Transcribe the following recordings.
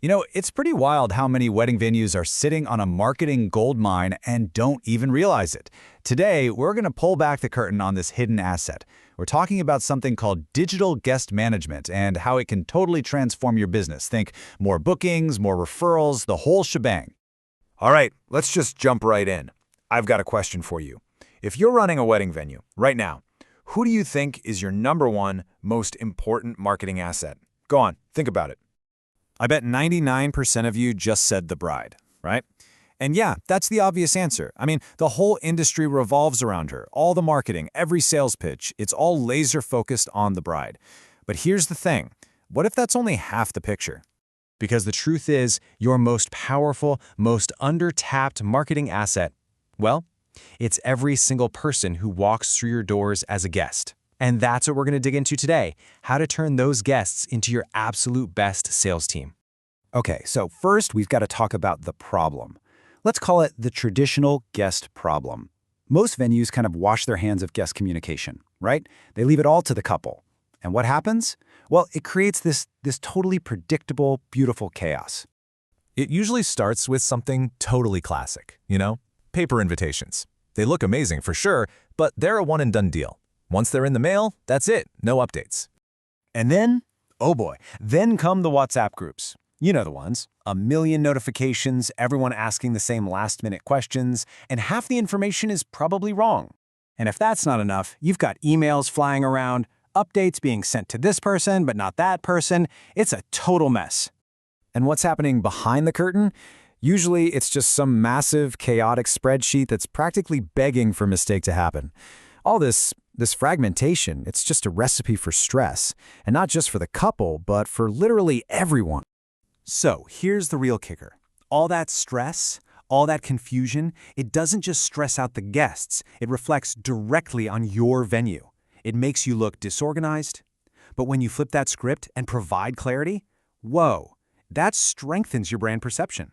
It's pretty wild how many wedding venues are sitting on a marketing gold mine and don't even realize it. Today, we're going to pull back the curtain on this hidden asset. We're talking about something called digital guest management and how it can totally transform your business. Think more bookings, more referrals, the whole shebang. All right, let's just jump right in. I've got a question for you. If you're running a wedding venue right now, who do you think is your number one most important marketing asset? Go on, think about it. I bet 99% of you just said the bride, right? And yeah, that's the obvious answer. I mean, the whole industry revolves around her. All the marketing, every sales pitch, it's all laser focused on the bride. But here's the thing. What if that's only half the picture? Because the truth is, your most powerful, most under-tapped marketing asset, well, it's every single person who walks through your doors as a guest. And that's what we're going to dig into today, how to turn those guests into your absolute best sales team. Okay, so first we've got to talk about the problem. Let's call it the traditional guest problem. Most venues kind of wash their hands of guest communication, right? They leave it all to the couple. And what happens? Well, it creates this totally predictable, beautiful chaos. It usually starts with something totally classic, paper invitations. They look amazing for sure, but they're a one-and-done deal. Once they're in the mail, that's it, no updates. And then, oh boy, then come the WhatsApp groups. You know the ones. 1 million notifications, everyone asking the same last-minute questions, and half the information is probably wrong. And if that's not enough, you've got emails flying around, updates being sent to this person but not that person. It's a total mess. And what's happening behind the curtain? Usually it's just some massive, chaotic spreadsheet that's practically begging for a mistake to happen. All this fragmentation, it's just a recipe for stress, and not just for the couple, but for literally everyone. So here's the real kicker. All that stress, all that confusion, it doesn't just stress out the guests, it reflects directly on your venue. It makes you look disorganized. But when you flip that script and provide clarity, whoa, that strengthens your brand perception.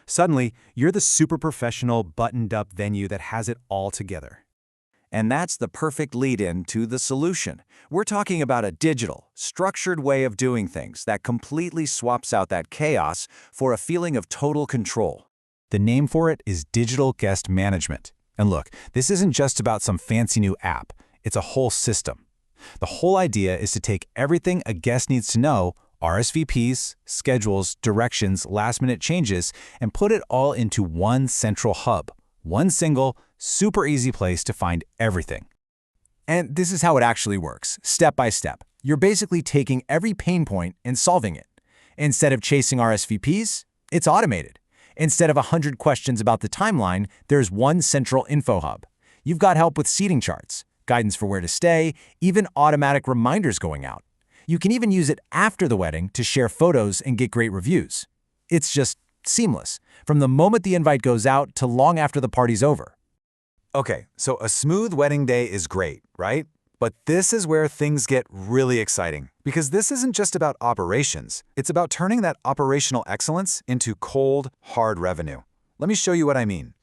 Suddenly, you're the super professional, buttoned-up venue that has it all together. And that's the perfect lead-in to the solution. We're talking about a digital, structured way of doing things that completely swaps out that chaos for a feeling of total control. The name for it is digital guest management. And look, this isn't just about some fancy new app. It's a whole system. The whole idea is to take everything a guest needs to know, RSVPs, schedules, directions, last-minute changes, and put it all into one central hub. One single, super easy place to find everything. And this is how it actually works, step by step. You're basically taking every pain point and solving it. Instead of chasing RSVPs, it's automated. Instead of 100 questions about the timeline, there's one central info hub. You've got help with seating charts, guidance for where to stay, even automatic reminders going out. You can even use it after the wedding to share photos and get great reviews. It's just seamless, from the moment the invite goes out to long after the party's over. Okay, so a smooth wedding day is great, right? But this is where things get really exciting, because this isn't just about operations. It's about turning that operational excellence into cold, hard revenue. Let me show you what I mean.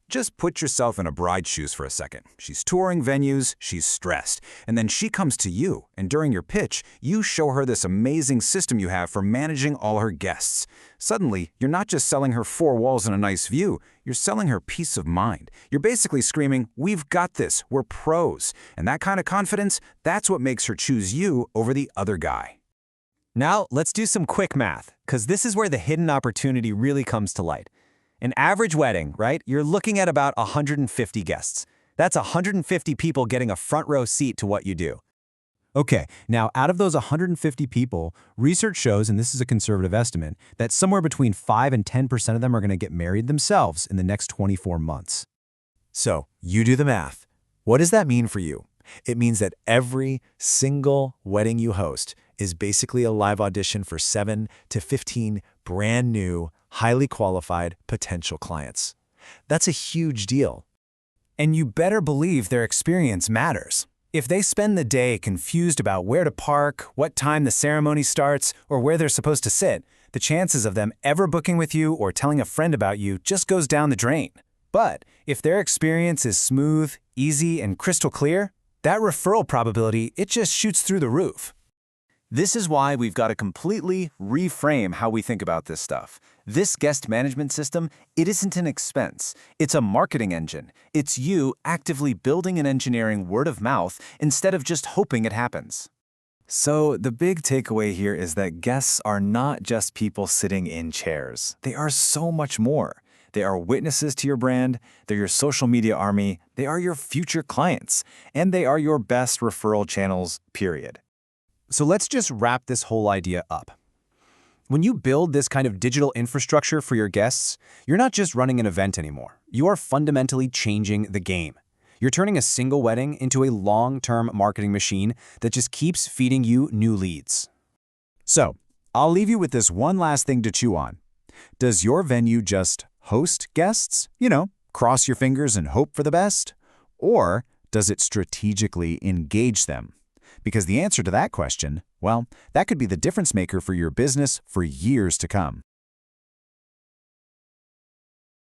Just put yourself in a bride's shoes for a second. She's touring venues, she's stressed, and then she comes to you, and during your pitch, you show her this amazing system you have for managing all her guests. Suddenly, you're not just selling her 4 walls and a nice view, you're selling her peace of mind. You're basically screaming, "We've got this, we're pros." And that kind of confidence, that's what makes her choose you over the other guy. Now, let's do some quick math, because this is where the hidden opportunity really comes to light. An average wedding, right? You're looking at about 150 guests. That's 150 people getting a front row seat to what you do. Okay, now out of those 150 people, research shows, and this is a conservative estimate, that somewhere between 5 and 10% of them are going to get married themselves in the next 24 months. So, you do the math. What does that mean for you? It means that every single wedding you host is basically a live audition for 7 to 15 brand new, highly qualified potential clients. That's a huge deal. And you better believe their experience matters. If they spend the day confused about where to park, what time the ceremony starts, or where they're supposed to sit, the chances of them ever booking with you or telling a friend about you just goes down the drain. But if their experience is smooth, easy, and crystal clear, that referral probability, it just shoots through the roof. This is why we've got to completely reframe how we think about this stuff. This guest management system, it isn't an expense. It's a marketing engine. It's you actively building and engineering word of mouth instead of just hoping it happens. So the big takeaway here is that guests are not just people sitting in chairs. They are so much more. They are witnesses to your brand, they're your social media army, they are your future clients, and they are your best referral channels, period. So let's just wrap this whole idea up. When you build this kind of digital infrastructure for your guests, you're not just running an event anymore. You are fundamentally changing the game. You're turning a single wedding into a long-term marketing machine that just keeps feeding you new leads. So, I'll leave you with this one last thing to chew on. Does your venue just host guests? Cross your fingers and hope for the best? Or does it strategically engage them? Because the answer to that question, well, that could be the difference maker for your business for years to come.